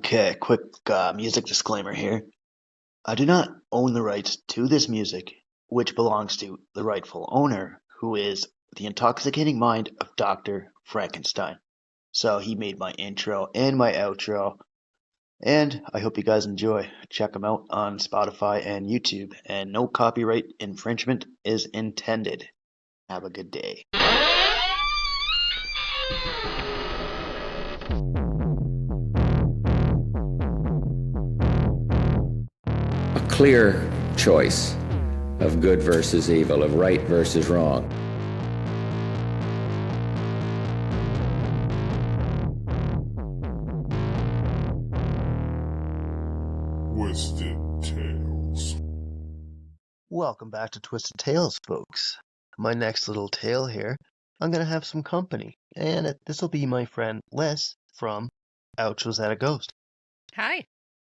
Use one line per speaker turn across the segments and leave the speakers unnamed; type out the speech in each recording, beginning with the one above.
Okay, quick music disclaimer here. I do not own the rights to this music, which belongs to the rightful owner, who is the intoxicating mind of Dr. Frankenstein. So he made my intro and my outro, and I hope you guys enjoy. Check them out on Spotify and YouTube, and no copyright infringement is intended. Have a good day.
Clear choice of good versus evil, of right versus wrong.
Twisted Tales.
Welcome back to Twisted Tales, folks. My next little tale here, I'm going to have some company, and this will be my friend Les from Ouch, Was That a Ghost?
Hi.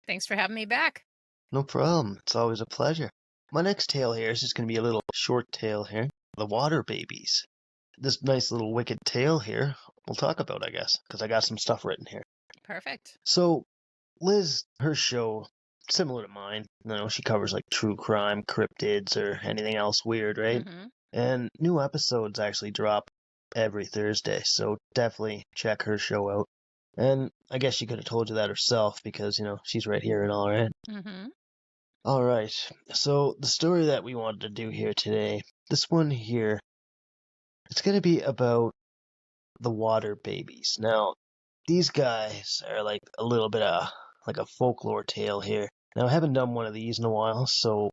Thanks for having me back.
No problem. It's always a pleasure. My next tale here is just going to be a little short tale here. The Water Babies. This nice little wicked tale here we'll talk about, I guess, because I got some stuff written here.
Perfect.
So, Liz, her show, similar to mine, she covers like true crime, cryptids, or anything else weird, right?
Mm-hmm.
And new episodes actually drop every Thursday, so definitely check her show out. And I guess she could have told you that herself because, she's right here and all, right?
Mm-hmm.
All right, so the story that we wanted to do here today, this one here, it's going to be about the Water Babies. Now, these guys are like a little bit of like a folklore tale here. Now, I haven't done one of these in a while, so...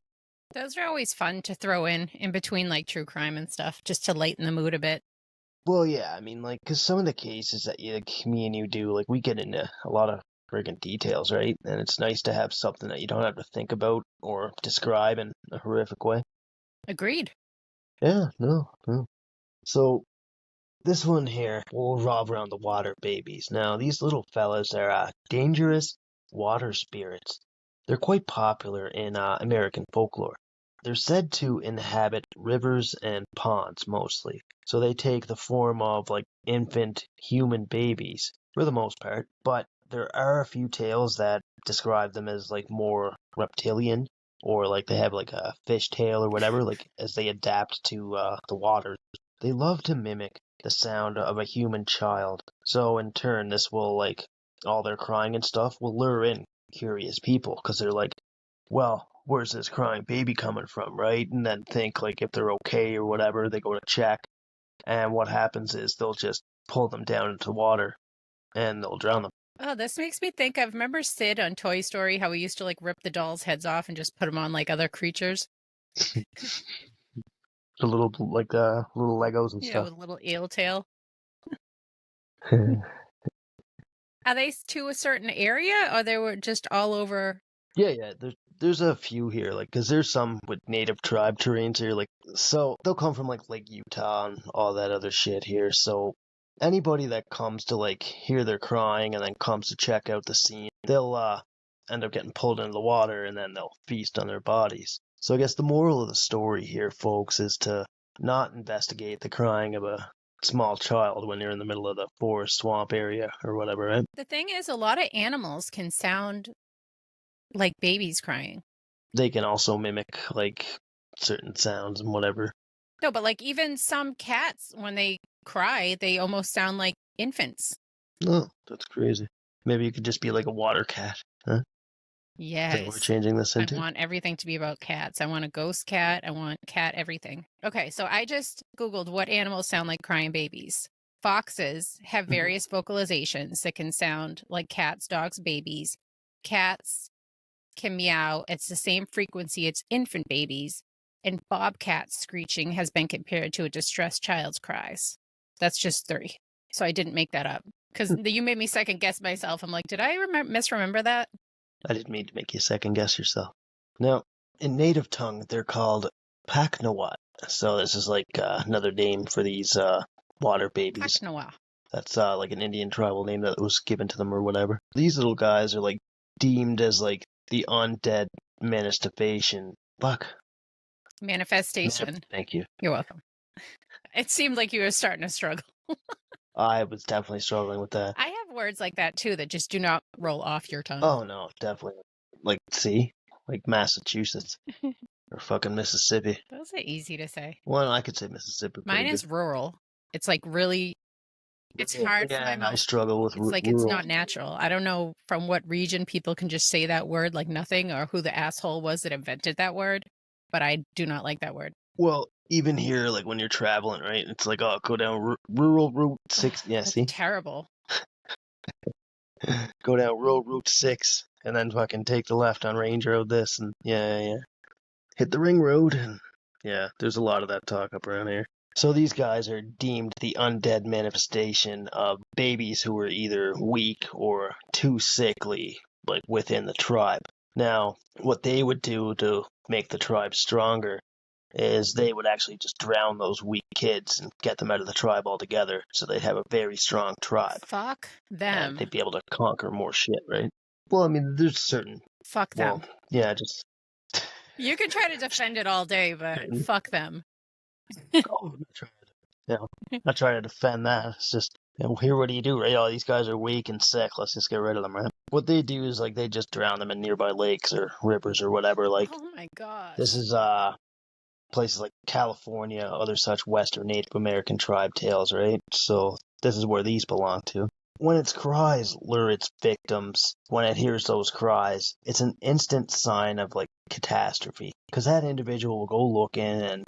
Those are always fun to throw in between like true crime and stuff, just to lighten the mood a bit.
Well, yeah, I mean, like, because some of the cases that me and you do, like, we get into a lot of friggin' details, right? And it's nice to have something that you don't have to think about or describe in a horrific way.
Agreed.
Yeah, no. So, this one here will revolve around the Water Babies. Now, these little fellas are dangerous water spirits. They're quite popular in American folklore. They're said to inhabit rivers and ponds mostly, so they take the form of like infant human babies for the most part, but there are a few tales that describe them as like more reptilian, or like they have like a fish tail or whatever, like as they adapt to the water. They love to mimic the sound of a human child, so in turn this will like all their crying and stuff will lure in curious people because they're like, well, where's this crying baby coming from, right? And then think like if they're okay or whatever, they go to check, and what happens is they'll just pull them down into water and they'll drown them.
Oh, this makes me think of, remember Sid on Toy Story, how we used to like rip the dolls' heads off and just put them on like other creatures?
The little little Legos and
Yeah,
stuff.
with a little eel tail. Are they to a certain area, or they were just all over?
Yeah. There's a few here, like, cause there's some with native tribe terrains here, like, so they'll come from like Lake Utah and all that other shit here. So anybody that comes to like hear their crying and then comes to check out the scene, they'll end up getting pulled into the water and then they'll feast on their bodies. So I guess the moral of the story here, folks, is to not investigate the crying of a small child when you're in the middle of the forest, swamp area, or whatever, right?
The thing is, a lot of animals can sound like babies crying.
They can also mimic, like, certain sounds and whatever.
No, but like even some cats, when they cry, they almost sound like infants.
Oh, that's crazy. Maybe you could just be like a water cat, huh?
Yes.
Is that what we're changing this into?
I want everything to be about cats. I want a ghost cat. I want cat everything. Okay, so I just Googled what animals sound like crying babies. Foxes have various vocalizations that can sound like cats, dogs, babies. Cats can meow. It's the same frequency as infant babies. And bobcats screeching has been compared to a distressed child's cries. That's just 3. So I didn't make that up. Because you made me second guess myself. I'm like, did I misremember that?
I didn't mean to make you second guess yourself. Now, in native tongue, they're called Paknawat. So this is like another name for these water babies.
Paknawa.
That's like an Indian tribal name that was given to them or whatever. These little guys are like deemed as like the undead manifestation.
Manifestation.
Thank you.
You're welcome. It seemed like you were starting to struggle.
I was definitely struggling with that.
I have words like that too that just do not roll off your tongue.
Oh no, definitely. Like, see? Like Massachusetts or fucking Mississippi.
Those are easy to say.
Well, I could say Mississippi pretty
Mine
good.
is rural. It's like really, it's hard for my
Yeah, I
mouth.
struggle with
It's like
rural.
it's not natural. I don't know from what region people can just say that word like nothing, or who the asshole was that invented that word, but I do not like that word.
Well, even here, like when you're traveling, right? It's like, oh, go down rural Route 6. Yeah,
That's
see?
terrible.
Go down rural Route 6 and then fucking take the left on Range Road this and yeah. Hit the ring road and yeah, there's a lot of that talk up around here. So these guys are deemed the undead manifestation of babies who are either weak or too sickly, like within the tribe. Now, what they would do to make the tribe stronger is they would actually just drown those weak kids and get them out of the tribe altogether, so they'd have a very strong tribe.
Fuck
And
them.
they'd be able to conquer more shit, right? Well, I mean, there's certain...
Fuck them.
Well, yeah, just...
You can try to defend it all day, but fuck them.
Oh, I'm not trying to defend that. It's just, here, what do you do, right? Oh, these guys are weak and sick. Let's just get rid of them, right? What they do is, like, they just drown them in nearby lakes or rivers or whatever. Like,
Oh my god.
this is, places like California, other such Western Native American tribe tales, right? So, this is where these belong to. When its cries lure its victims, when it hears those cries, it's an instant sign of, like, catastrophe. Because that individual will go looking, and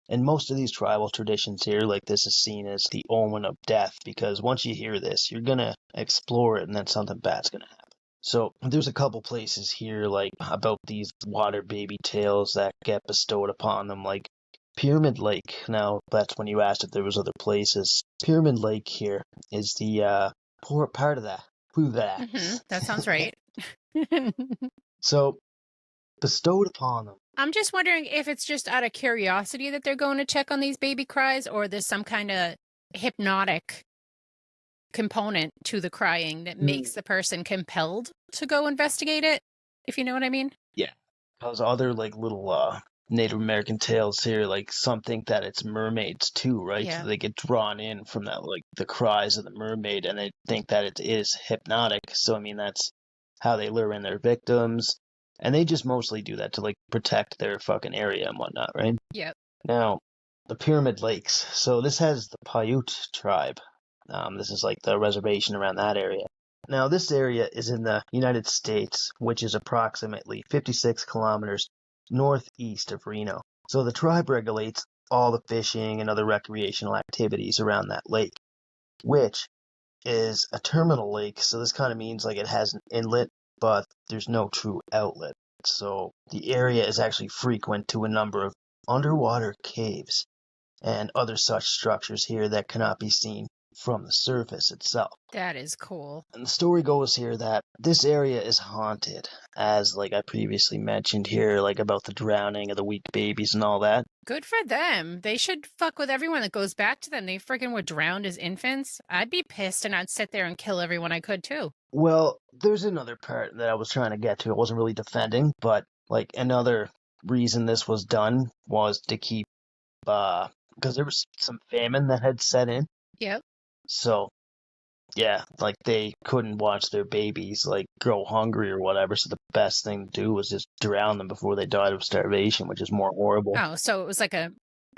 in most of these tribal traditions here, like, this is seen as the omen of death, because once you hear this, you're gonna explore it, and then something bad's gonna happen. So, there's a couple places here, like, about these water baby tales that get bestowed upon them, like Pyramid Lake. Now, that's when you asked if there was other places. Pyramid Lake here is the, poor part of that. Who that?
That sounds right.
So, bestowed upon them.
I'm just wondering if it's just out of curiosity that they're going to check on these baby cries, or there's some kind of hypnotic component to the crying that makes the person compelled to go investigate it, if you know what I mean.
Yeah. Because other, like, little, Native American tales here, like, some think that it's mermaids too, right?
Yeah.
So they get drawn in from that, like, the cries of the mermaid, and they think that it is hypnotic. So, I mean, that's how they lure in their victims. And they just mostly do that to, like, protect their fucking area and whatnot, right?
Yep.
Now, the Pyramid Lakes. So this has the Paiute tribe. This is, like, the reservation around that area. Now, this area is in the United States, which is approximately 56 kilometers northeast of Reno. So the tribe regulates all the fishing and other recreational activities around that lake, which is a terminal lake. So this kind of means, like, it has an inlet, but there's no true outlet. So the area is actually frequent to a number of underwater caves and other such structures here that cannot be seen from the surface itself.
That is cool.
And the story goes here that this area is haunted, as, like, I previously mentioned here, like, about the drowning of the weak babies and all that.
Good for them. They should fuck with everyone that goes back to them. They freaking were drowned as infants. I'd be pissed and I'd sit there and kill everyone I could too.
Well, there's another part that I was trying to get to. I wasn't really defending, but, like, another reason this was done was to keep, because there was some famine that had set in.
Yep.
So, yeah, like, they couldn't watch their babies, like, grow hungry or whatever, so the best thing to do was just drown them before they died of starvation, which is more horrible.
Oh, so it was like a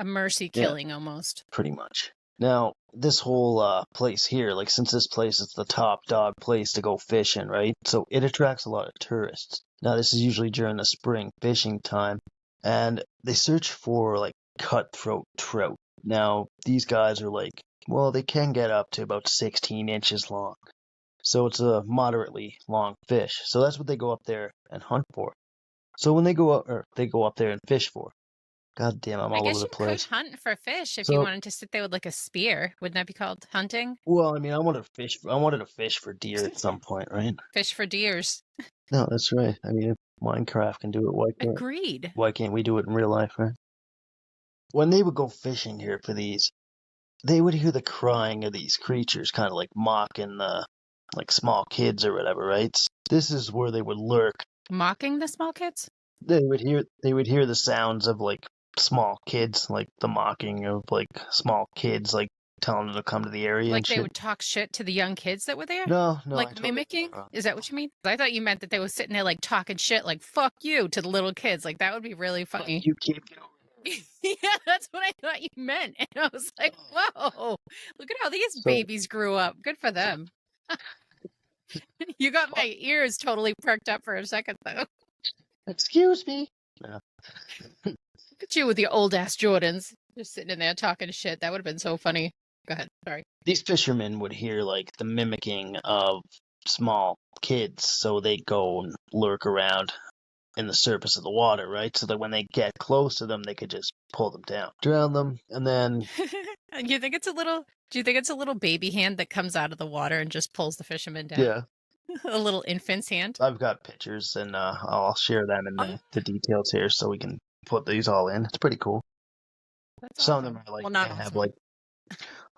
mercy killing almost.
Pretty much. Now, this whole place here, like, since this place is the top dog place to go fishing, right? So it attracts a lot of tourists. Now, this is usually during the spring fishing time, and they search for, like, cutthroat trout. Now, these guys are, like, well, they can get up to about 16 inches long. So it's a moderately long fish. So that's what they go up there and hunt for. So when they go up there and fish for. God damn, I'm all over the place.
I guess you could hunt for fish if you wanted to sit there with, like, a spear. Wouldn't that be called hunting?
Well, I mean, I wanted to fish for deer at some point, right?
Fish for deers.
No, that's right. I mean, if Minecraft can do it,
Agreed.
Why can't we do it in real life, right? When they would go fishing here for these, they would hear the crying of these creatures, kind of like mocking the, like, small kids or whatever, right? This is where they would lurk.
Mocking the small kids?
They would hear the sounds of, like, small kids, like the mocking of, like, small kids, like telling them to come to the area
Like
and
they
shit.
would talk shit to the young kids that were there?
No, I
Like
totally
mimicking?
wrong.
Is that what you mean? I thought you meant that they were sitting there like talking shit, like "fuck you" to the little kids. Like that would be really funny.
You keep going.
Yeah, that's what I thought you meant. And I was like, whoa, look at how these
So,
babies grew up. Good for them. You got my ears totally perked up for a second, though.
excuse me. Yeah.
Look at you with your old ass Jordans, just sitting in there talking shit. That would have been so funny. Go ahead. Sorry.
These fishermen would hear like the mimicking of small kids, so they go and lurk around in the surface of the water, right? So that when they get close to them, they could just pull them down, drown them, and then
You think it's a little? Do you think it's a little baby hand that comes out of the water and just pulls the fisherman down?
yeah,
A little infant's hand.
I've got pictures, and I'll share them in the details here, so we can put these all in. It's pretty cool.
That's
Some
awesome.
of them are like
Well, not
they have
awesome.
like,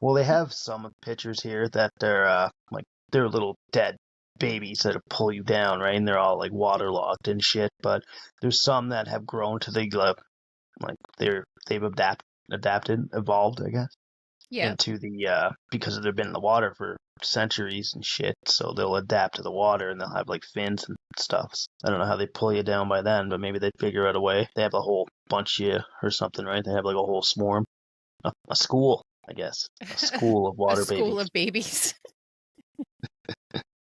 well, they have some of the pictures here that they're like they're little dead babies that pull you down, right? And they're all like waterlogged and shit. But there's some that have grown to the like they've adapted, evolved, I guess,
Yeah.
into the because they've been in the water for centuries and shit. So they'll adapt to the water and they'll have like fins and stuff. I don't know how they pull you down by then, but maybe they'd figure out a way. They have a whole bunch of you or something, right? They have like a whole swarm, a school, I guess, a school of
A
water
school
babies.
of babies.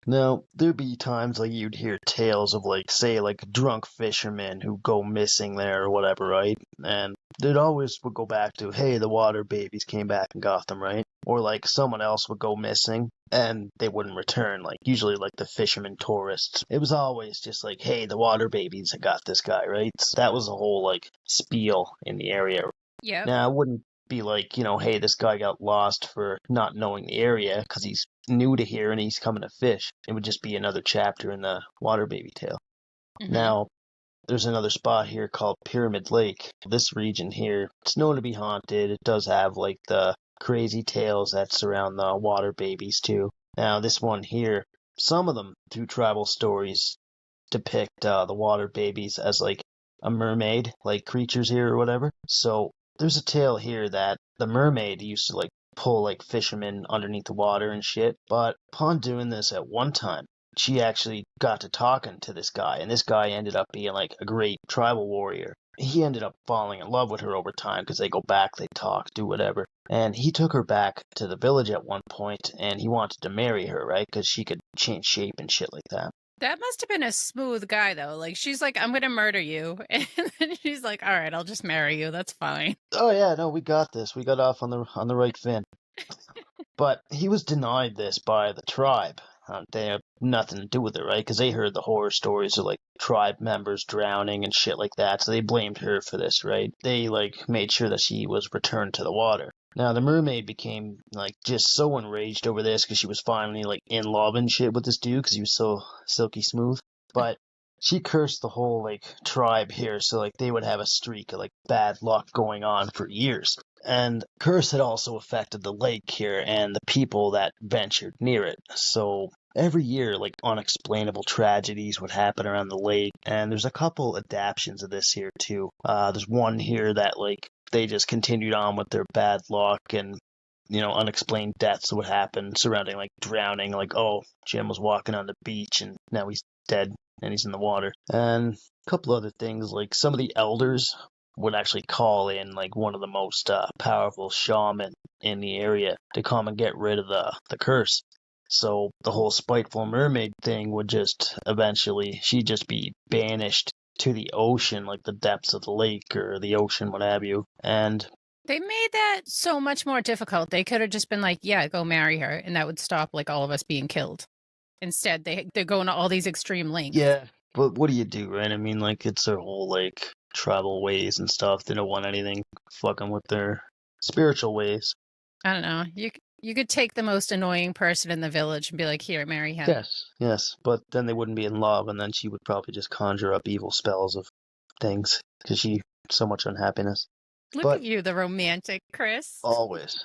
Now, there'd be times like you'd hear tales of like, say, like drunk fishermen who go missing there or whatever, right? And they'd always would go back to, hey, the water babies came back and got them, right? Or like someone else would go missing and they wouldn't return, like usually like the fishermen tourists. It was always just like, hey, the water babies got this guy, right? So that was a whole like spiel in the area.
Yep.
Now, I wouldn't be like, hey, this guy got lost for not knowing the area because he's new to here and he's coming to fish. It would just be another chapter in the water baby tale.
Mhm.
Now, there's another spot here called Pyramid Lake. This region here, it's known to be haunted. It does have like the crazy tales that surround the water babies too. Now, this one here, some of them through tribal stories depict the water babies as like a mermaid, like creatures here or whatever. So there's a tale here that the mermaid used to like pull like fishermen underneath the water and shit. But upon doing this at one time, she actually got to talking to this guy, and this guy ended up being like a great tribal warrior. He ended up falling in love with her over time because they go back, they talk, do whatever. And he took her back to the village at one point, and he wanted to marry her, right? Because she could change shape and shit like that.
That must have been a smooth guy, though. Like, she's like, I'm going to murder you. And then she's like, all right, I'll just marry you. That's fine.
Oh yeah, no, we got this. We got off on the right fin. But he was denied this by the tribe. They have nothing to do with it, right? Because they heard the horror stories of like tribe members drowning and shit like that, so they blamed her for this, right? They like made sure that she was returned to the water. Now the mermaid became like just so enraged over this because she was finally like in love and shit with this dude because he was so silky smooth. But she cursed the whole like tribe here, so like they would have a streak of like bad luck going on for years. And curse had also affected the lake here and the people that ventured near it. So every year, like unexplainable tragedies would happen around the lake, and there's a couple adaptations of this here too. There's one here that like they just continued on with their bad luck and unexplained deaths would happen surrounding like drowning, like, oh, Jim was walking on the beach and now he's dead and he's in the water. And a couple other things, like some of the elders would actually call in like one of the most powerful shaman in the area to come and get rid of the curse. So the whole spiteful mermaid thing would just eventually, she'd just be banished to the ocean, like the depths of the lake or the ocean, what have you. And
They made that so much more difficult. They could have just been like, yeah, go marry her. And that would stop like all of us being killed. Instead, they're going to all these extreme lengths.
yeah, but what do you do, right? I mean, like, it's their whole, like, tribal ways and stuff. They don't want anything fucking with their spiritual ways.
I don't know. You could take the most annoying person in the village and be like, here, marry him.
Yes, but then they wouldn't be in love, and then she would probably just conjure up evil spells of things, because she so much unhappiness.
Look
But
at you, the romantic, Chris.
always.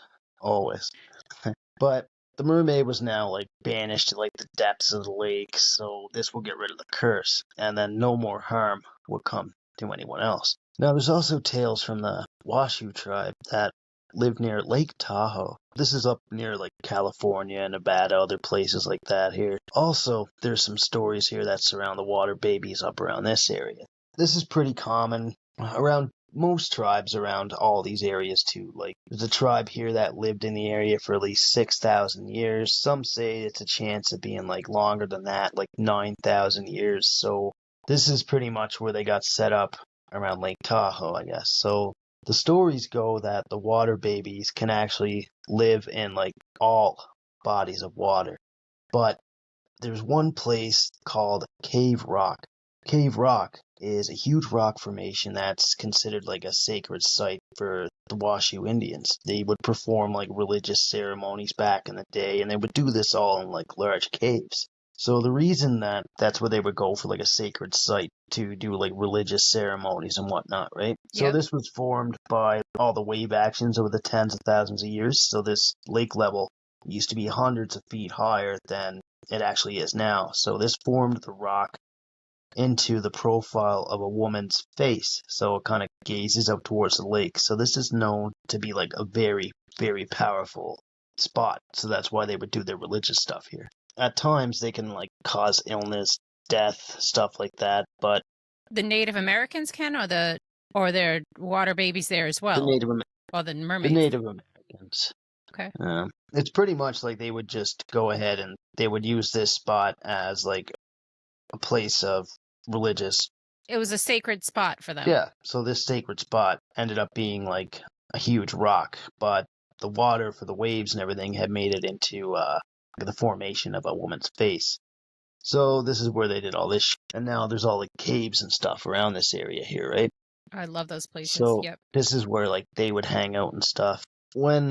But the mermaid was now like banished to like the depths of the lake, so this will get rid of the curse, and then no more harm would come to anyone else. Now there's also tales from the Washoe tribe that lived near Lake Tahoe, This is up near like California, Nevada, other places like that here. Also, there's some stories here that surround the water babies up around this area. This is pretty common around most tribes around all these areas too. Like, there's a tribe here that lived in the area for at least 6,000 years. Some say it's a chance of being like longer than that, like 9,000 years. So this is pretty much where they got set up around Lake Tahoe, I guess. So the stories go that the water babies can actually live in like all bodies of water. But there's one place called Cave Rock. Cave Rock is a huge rock formation that's considered like a sacred site for the Washoe Indians. They would perform like religious ceremonies back in the day, and they would do this all in like large caves. So the reason that that's where they would go for like a sacred site to do like religious ceremonies and whatnot, right? So
Yep.
this was formed by all the wave actions over the tens of thousands of years. So this lake level used to be hundreds of feet higher than it actually is now. So this formed the rock into the profile of a woman's face. So it kind of gazes up towards the lake. So this is known to be like a very, very powerful spot. So that's why they would do their religious stuff here. At times they can like cause illness, death, stuff like that, but
The Native Americans can, or their water babies there as well. The
the
mermaids.
Native Americans.
Okay.
It's pretty much like they would just go ahead and they would use this spot as like a place of religious.
It was a sacred spot for them.
Yeah, so this sacred spot ended up being like a huge rock, but the water for the waves and everything had made it into the formation of a woman's face. So this is where they did all this shit. And now there's all like caves and stuff around this area here, right?
I love those places.
So
Yep.
this is where like they would hang out and stuff. When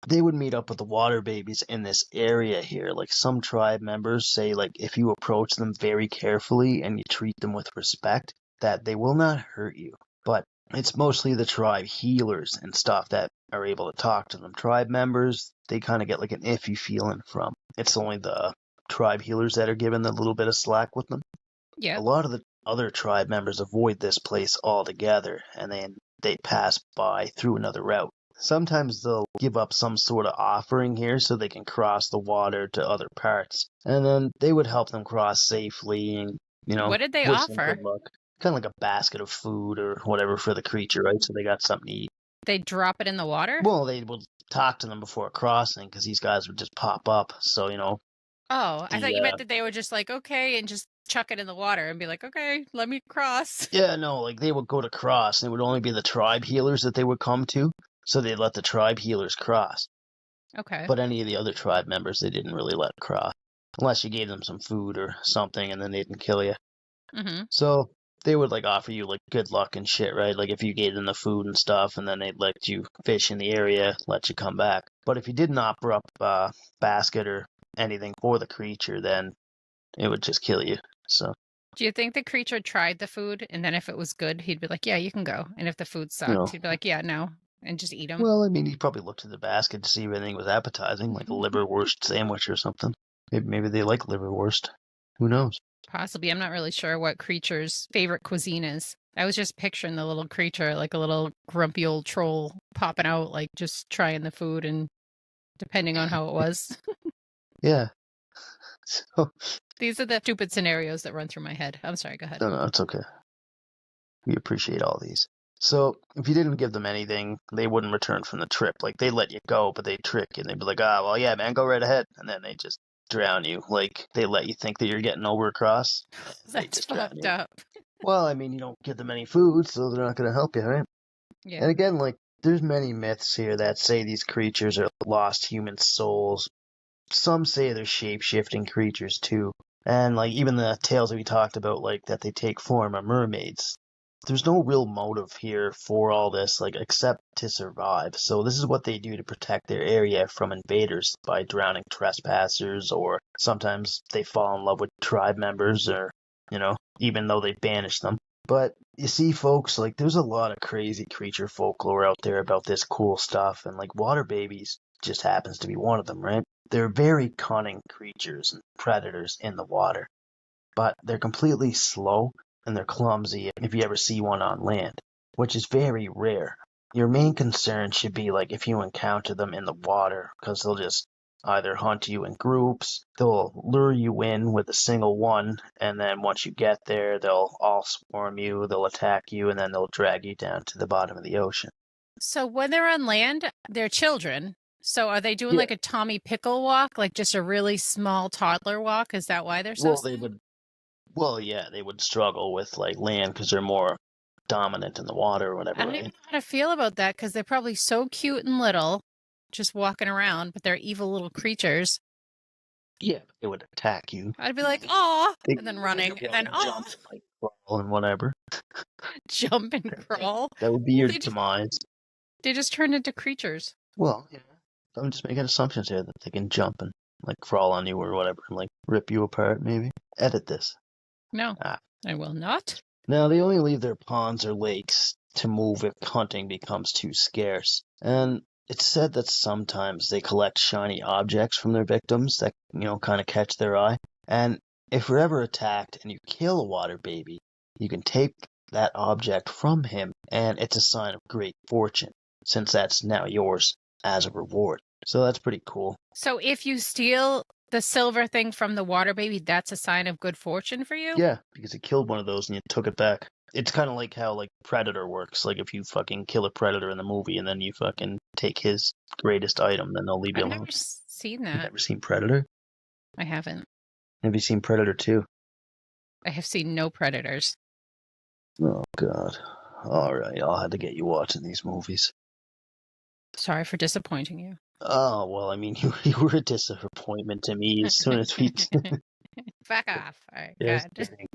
they would meet up with the water babies in this area here, like some tribe members say like if you approach them very carefully and you treat them with respect, that they will not hurt you. But it's mostly the tribe healers and stuff that are able to talk to them. Tribe members, they kind of get like an iffy feeling from. It's only the tribe healers that are given a little bit of slack with them.
Yeah.
A lot of the other tribe members avoid this place altogether, and then they pass by through another route. Sometimes they'll give up some sort of offering here so they can cross the water to other parts. And then they would help them cross safely and,
What did they
wish them
offer?
good luck. Kind of like a basket of food or whatever for the creature, right? So they got something to eat.
They drop it in the water?
Well, they would talk to them before crossing because these guys would just pop up. So,
Oh, I thought you meant that they would just like, okay, and just chuck it in the water and be like, okay, let me cross.
Yeah, no, like they would go to cross and it would only be the tribe healers that they would come to. So they'd let the tribe healers cross.
Okay.
But any of the other tribe members, they didn't really let cross. Unless you gave them some food or something and then they didn't kill you.
Mm-hmm.
So they would like offer you like good luck and shit, right? Like if you gave them the food and stuff and then they'd let you fish in the area, let you come back. But if you didn't offer up a basket or anything for the creature, then it would just kill you. So
Do you think the creature tried the food and then if it was good, he'd be like, yeah, you can go. And if the food sucked, he'd be like, yeah, no. And just eat them?
Well, I mean, he probably looked at the basket to see if anything was appetizing, like a liverwurst sandwich or something. Maybe they like liverwurst. Who knows?
Possibly. I'm not really sure what creature's favorite cuisine is. I was just picturing the little creature, like a little grumpy old troll popping out, like just trying the food and depending on how it was.
Yeah. So,
These are the stupid scenarios that run through my head. I'm sorry, go ahead.
no, it's okay. We appreciate all these. So, if you didn't give them anything, they wouldn't return from the trip. Like, they'd let you go, but they'd trick you. And they'd be like, well, yeah, man, go right ahead. And then they just drown you. Like, they let you think that you're getting over across.
That's fucked up.
Well, I mean, you don't give them any food, so they're not going to help you, right?
Yeah.
And again, like, there's many myths here that say these creatures are lost human souls. Some say they're shape-shifting creatures, too. And, like, even the tales that we talked about, like, that they take form of mermaids. There's no real motive here for all this, like, except to survive. So this is what they do to protect their area from invaders by drowning trespassers, or sometimes they fall in love with tribe members, or, even though they banish them. But you see, folks, like, there's a lot of crazy creature folklore out there about this cool stuff, and, like, water babies just happens to be one of them, right? They're very cunning creatures and predators in the water, but they're completely slow and they're clumsy if you ever see one on land, which is very rare. your main concern should be like if you encounter them in the water, because they'll just either hunt you in groups, they'll lure you in with a single one, and then once you get there, they'll all swarm you, they'll attack you, and then they'll drag you down to the bottom of the ocean.
So when they're on land, they're children. So are they doing
Yeah.
like a Tommy Pickle walk, like just a really small toddler walk? Is that why they're so
Well, they
small?
would. Well, yeah, they would struggle with like land because they're more dominant in the water or whatever,
I don't
right?
even know how to feel about that because they're probably so cute and little, just walking around, but they're evil little creatures.
Yeah, they would attack you.
I'd be like, "Aw,"
They
and then running, and
yeah,
then
jump, like crawl and whatever.
jump and crawl.
That would be
Well,
your
they just
demise.
turned into creatures.
Well, yeah. I'm just making assumptions here that they can jump and like crawl on you or whatever and like rip you apart, maybe. Edit this.
No,
Ah.
I will not.
Now, they only leave their ponds or lakes to move if hunting becomes too scarce. And it's said that sometimes they collect shiny objects from their victims that, kind of catch their eye. And if you're ever attacked and you kill a water baby, you can take that object from him, and it's a sign of great fortune, since that's now yours as a reward. So that's pretty cool.
So if you steal the silver thing from the water baby, that's a sign of good fortune for you?
Yeah, because you killed one of those and you took it back. It's kind of like how like Predator works. Like if you fucking kill a predator in the movie and then you fucking take his greatest item, then they'll leave you
I've
alone.
never seen
You've
that.
never seen Predator?
I haven't.
Have you seen Predator 2?
I have seen no predators.
Oh, God. All right, I'll have to get you watching these movies.
Sorry for disappointing you.
Oh, well, I mean, you were a disappointment to me as soon as we...
Back off. All right,
Just
good.
kidding.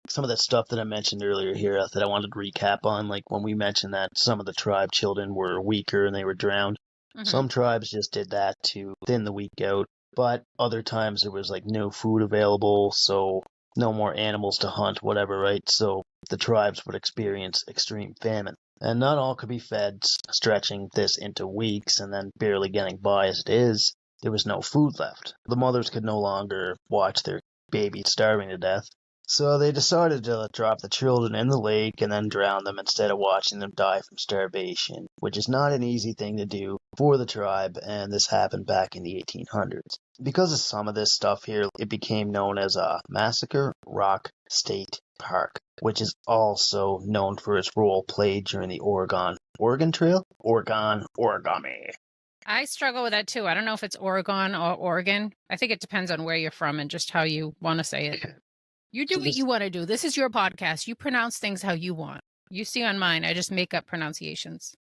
Some of that stuff that I mentioned earlier here that I wanted to recap on, like when we mentioned that some of the tribe children were weaker and they were drowned.
Mhm.
Some tribes just did that to thin the weak out, but other times there was like no food available, so no more animals to hunt, whatever, right? So the tribes would experience extreme famine. And not all could be fed, stretching this into weeks and then barely getting by as it is. There was no food left. The mothers could no longer watch their babies starving to death. So they decided to drop the children in the lake and then drown them instead of watching them die from starvation, which is not an easy thing to do for the tribe, and this happened back in the 1800s. Because of some of this stuff here, it became known as Massacre Rock State Park, which is also known for its role played during the Oregon Trail? Origami.
I struggle with that too. I don't know if it's Oregon or Oregon. I think it depends on where you're from and just how you want to say it. You do
So
what
this-
you want to do. This is your podcast. You pronounce things how you want. You see on mine, I just make up pronunciations.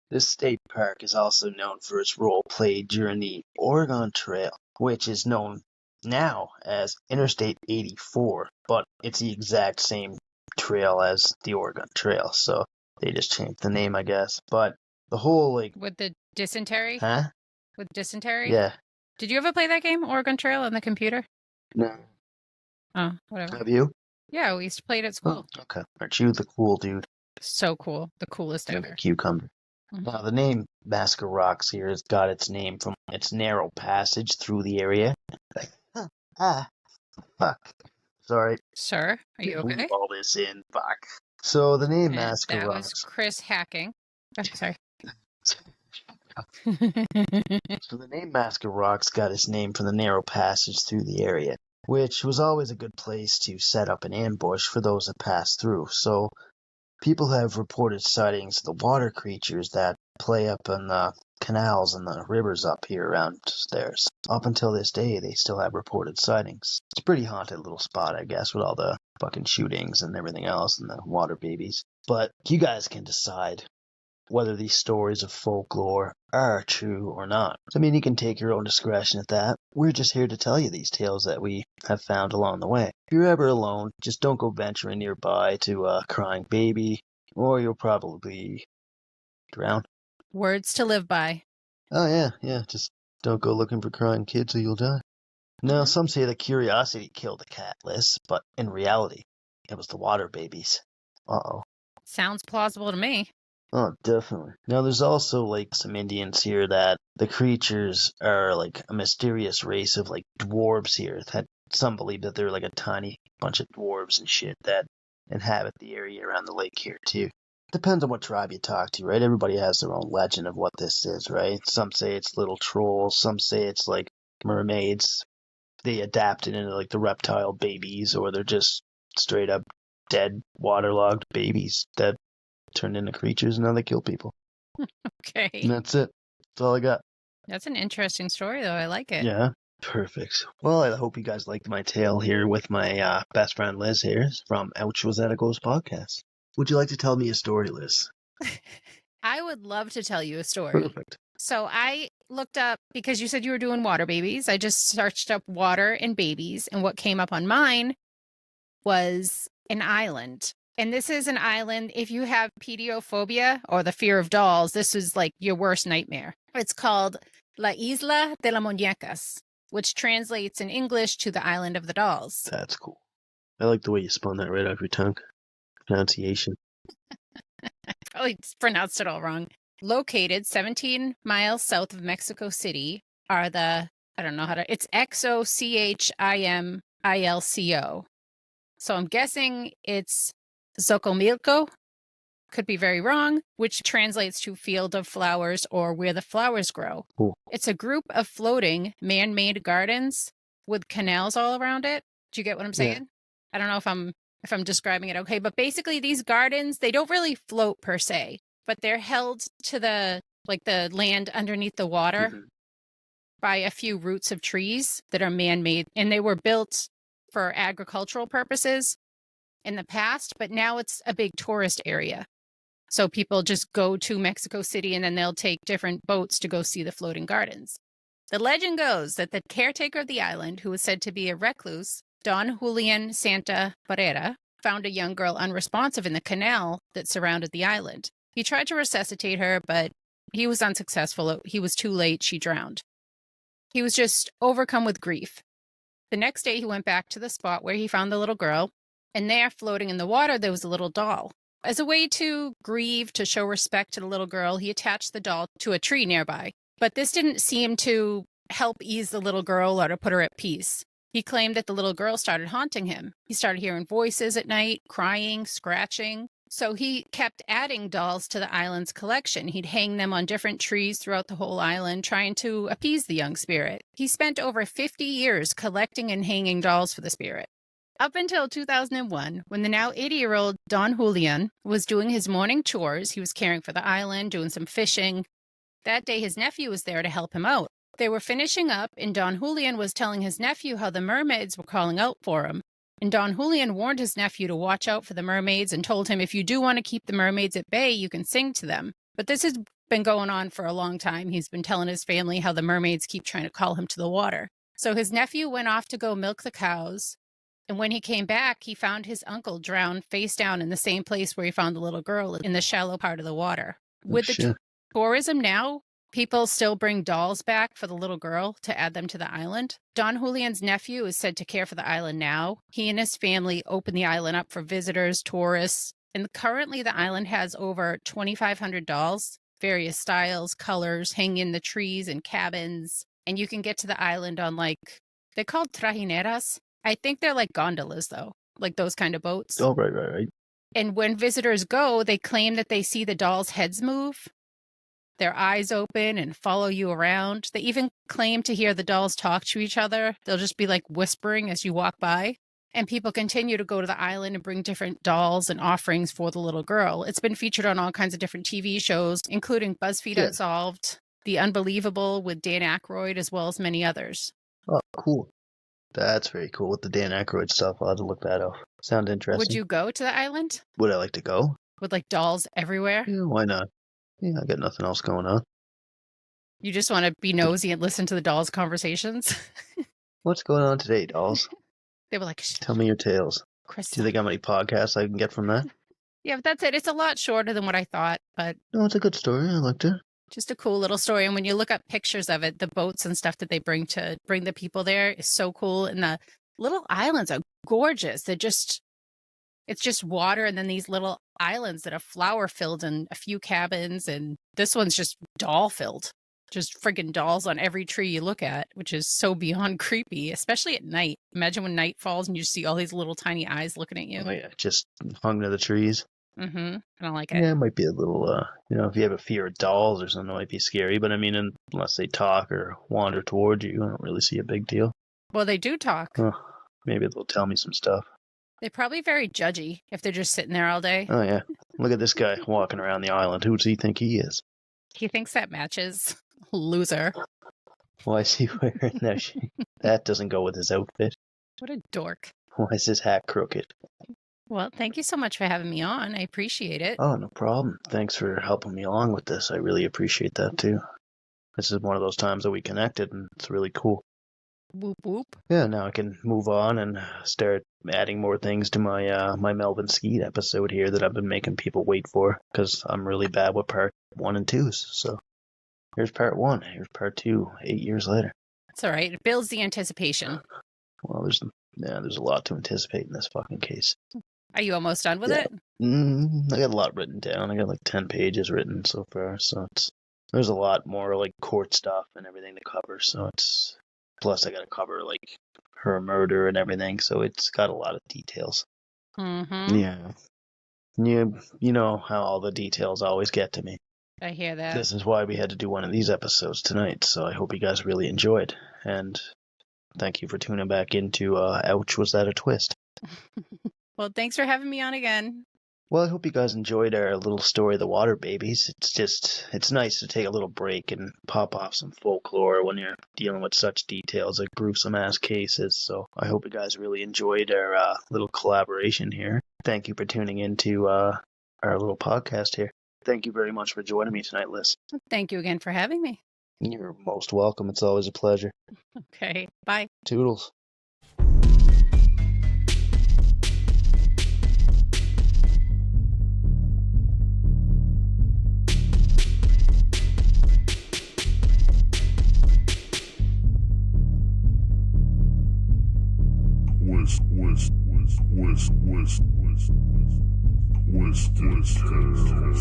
This state park is also known for its role played during the Oregon Trail, which is known now as Interstate 84, but it's the exact same trail as the Oregon Trail, so they just changed the name, I guess. But the whole, like,
With the dysentery?
huh?
With dysentery?
Yeah.
Did you ever play that game, Oregon Trail, on the computer?
No.
Oh, whatever.
Have you?
Yeah, we used to play it at school.
Oh, okay. Aren't you the cool dude?
So cool. The coolest
Like a
ever.
cucumber.
Mhm.
Now, the name Massacre Rocks here has got its name from its narrow passage through the area. Fuck. Sorry.
Sir, are you okay?
Leave all this in. Fuck. So the name
And
Massacre
that was
Rocks.
Chris hacking. Oh, sorry.
So the name Massacre Rocks got its name from the narrow passage through the area, which was always a good place to set up an ambush for those that passed through. So people have reported sightings of the water creatures that play up in the canals and the rivers up here around there. Up until this day, they still have reported sightings. It's a pretty haunted little spot, I guess, with all the fucking shootings and everything else and the water babies. But you guys can decide whether these stories of folklore are true or not. I mean, you can take your own discretion at that. We're just here to tell you these tales that we have found along the way. If you're ever alone, just don't go venturing nearby to a crying baby, or you'll probably drown.
Words to live by.
Oh, yeah, just don't go looking for crying kids or you'll die. Now, some say that curiosity killed the catless, but in reality, it was the water babies. Uh-oh.
Sounds plausible to me.
Oh, definitely. Now, there's also, like, some Indians here that the creatures are, like, a mysterious race of, like, dwarves here. That some believe that they're, like, a tiny bunch of dwarves and shit that inhabit the area around the lake here, too. depends on what tribe you talk to, right? Everybody has their own legend of what this is, right? Some say it's little trolls, some say it's like mermaids. They adapt it into like the reptile babies, or they're just straight up dead, waterlogged babies that turn into creatures and now they kill people.
Okay.
And that's it. That's all I got.
That's an interesting story, though. I like it.
Yeah. Perfect. Well, I hope you guys liked my tale here with my best friend Liz here from Ouch Was That a Ghost podcast. Would you like to tell me a story, Liz?
I would love to tell you a story.
Perfect.
So I looked up, because you said you were doing water babies, I just searched up water and babies, and what came up on mine was an island. And this is an island, if you have pediophobia or the fear of dolls, this is like your worst nightmare. It's called La Isla de las Muñecas, which translates in English to the Island of the Dolls.
That's cool. I like the way you spun that right off your tongue. Pronunciation.
Probably pronounced it all wrong. Located 17 miles south of Mexico City are the, I don't know how to, it's Xochimilco. So I'm guessing it's Xochimilco, could be very wrong, which translates to field of flowers or where the flowers grow.
Cool.
It's a group of floating man-made gardens with canals all around it. Do you get what I'm saying? Yeah. I don't know if I'm describing it okay, but basically these gardens, they don't really float per se, but they're held to the land underneath the water by a few roots of trees that are man-made, and they were built for agricultural purposes in the past, but now it's a big tourist area. So people just go to Mexico City and then they'll take different boats to go see the floating gardens. The legend goes that the caretaker of the island, who was said to be a recluse, Don Julian Santa Barrera, found a young girl unresponsive in the canal that surrounded the island. He tried to resuscitate her, but he was unsuccessful. He was too late. She drowned. He was just overcome with grief. The next day, he went back to the spot where he found the little girl, and there, floating in the water, there was a little doll. As a way to grieve, to show respect to the little girl, he attached the doll to a tree nearby. But this didn't seem to help ease the little girl or to put her at peace. He claimed that the little girl started haunting him. He started hearing voices at night, crying, scratching. So he kept adding dolls to the island's collection. He'd hang them on different trees throughout the whole island, trying to appease the young spirit. He spent over 50 years collecting and hanging dolls for the spirit. Up until 2001, when the now 80-year-old Don Julian was doing his morning chores, he was caring for the island, doing some fishing. That day, his nephew was there to help him out. They were finishing up, and Don Julian was telling his nephew how the mermaids were calling out for him. And Don Julian warned his nephew to watch out for the mermaids and told him, if you do want to keep the mermaids at bay, you can sing to them. But this has been going on for a long time. He's been telling his family how the mermaids keep trying to call him to the water. So his nephew went off to go milk the cows. And when he came back, he found his uncle drowned face down in the same place where he found the little girl, in the shallow part of the water. With the tourism now, people still bring dolls back for the little girl to add them to the island. Don Julian's nephew is said to care for the island now. He and his family open the island up for visitors, tourists. And currently the island has over 2,500 dolls, various styles, colors, hanging in the trees and cabins. And you can get to the island on they're called trajineras. I think they're like gondolas, though, like those kind of boats.
Oh, right.
And when visitors go, they claim that they see the dolls' heads move, their eyes open and follow you around. They even claim to hear the dolls talk to each other. They'll just be like whispering as you walk by. And people continue to go to the island and bring different dolls and offerings for the little girl. It's been featured on all kinds of different TV shows, including BuzzFeed Unsolved, The Unbelievable with Dan Aykroyd, as well as many others.
Oh, cool. That's very cool with the Dan Aykroyd stuff. I'll have to look that up. Sound interesting.
Would you go to the island?
Would I like to go?
With dolls everywhere?
Yeah, why not? Yeah, I got nothing else going on.
You just want to be nosy and listen to the dolls' conversations?
What's going on today, dolls?
They were like,
tell me your tales.
Chris,
do you think how many podcasts I can get from that?
Yeah, but that's it. It's a lot shorter than what I thought, but...
No, it's a good story. I liked it.
Just a cool little story. And when you look up pictures of it, the boats and stuff that they bring to bring the people there is so cool. And the little islands are gorgeous. It's just water and then these little islands that are flower filled and a few cabins. And this one's just doll filled. Just friggin' dolls on every tree you look at, which is so beyond creepy, especially at night. Imagine when night falls and you see all these little tiny eyes looking at you.
Oh, yeah. Just hung to the trees.
Mm-hmm. I don't like it.
Yeah, it might be a little, if you have a fear of dolls or something, it might be scary. But I mean, unless they talk or wander towards you, I don't really see a big deal.
Well, they do talk.
Maybe they'll tell me some stuff.
They're probably very judgy if they're just sitting there all day.
Oh, yeah. Look at this guy walking around the island. Who does he think he is?
He thinks that matches. Loser.
Why is he wearing that? That doesn't go with his outfit.
What a dork.
Why is his hat crooked?
Well, thank you so much for having me on. I appreciate it.
Oh, no problem. Thanks for helping me along with this. I really appreciate that, too. This is one of those times that we connected, and it's really cool.
Whoop whoop.
Yeah, now I can move on and start adding more things to my my Melvin Skeet episode here that I've been making people wait for, because I'm really bad with part 1 and 2s. So here's part 1. Here's part 2, 8 years later.
It's all right. It builds the anticipation.
Well, there's a lot to anticipate in this fucking case.
Are you almost done with it?
I got a lot written down. I got like 10 pages written so far, so there's a lot more like court stuff and everything to cover. So plus I got to cover like her murder and everything, so it's got a lot of details.
Mm-hmm.
Yeah. You know how all the details always get to me.
I hear that.
This is why we had to do one of these episodes tonight, so I hope you guys really enjoyed. And thank you for tuning back into Ouch, Was That a Twist?
Well, thanks for having me on again.
Well, I hope you guys enjoyed our little story, The Water Babies. It's nice to take a little break and pop off some folklore when you're dealing with such details like gruesome-ass cases. So I hope you guys really enjoyed our little collaboration here. Thank you for tuning into our little podcast here. Thank you very much for joining me tonight, Liz.
Thank you again for having me.
You're most welcome. It's always a pleasure.
Okay, bye.
Toodles.
Twisted Tales.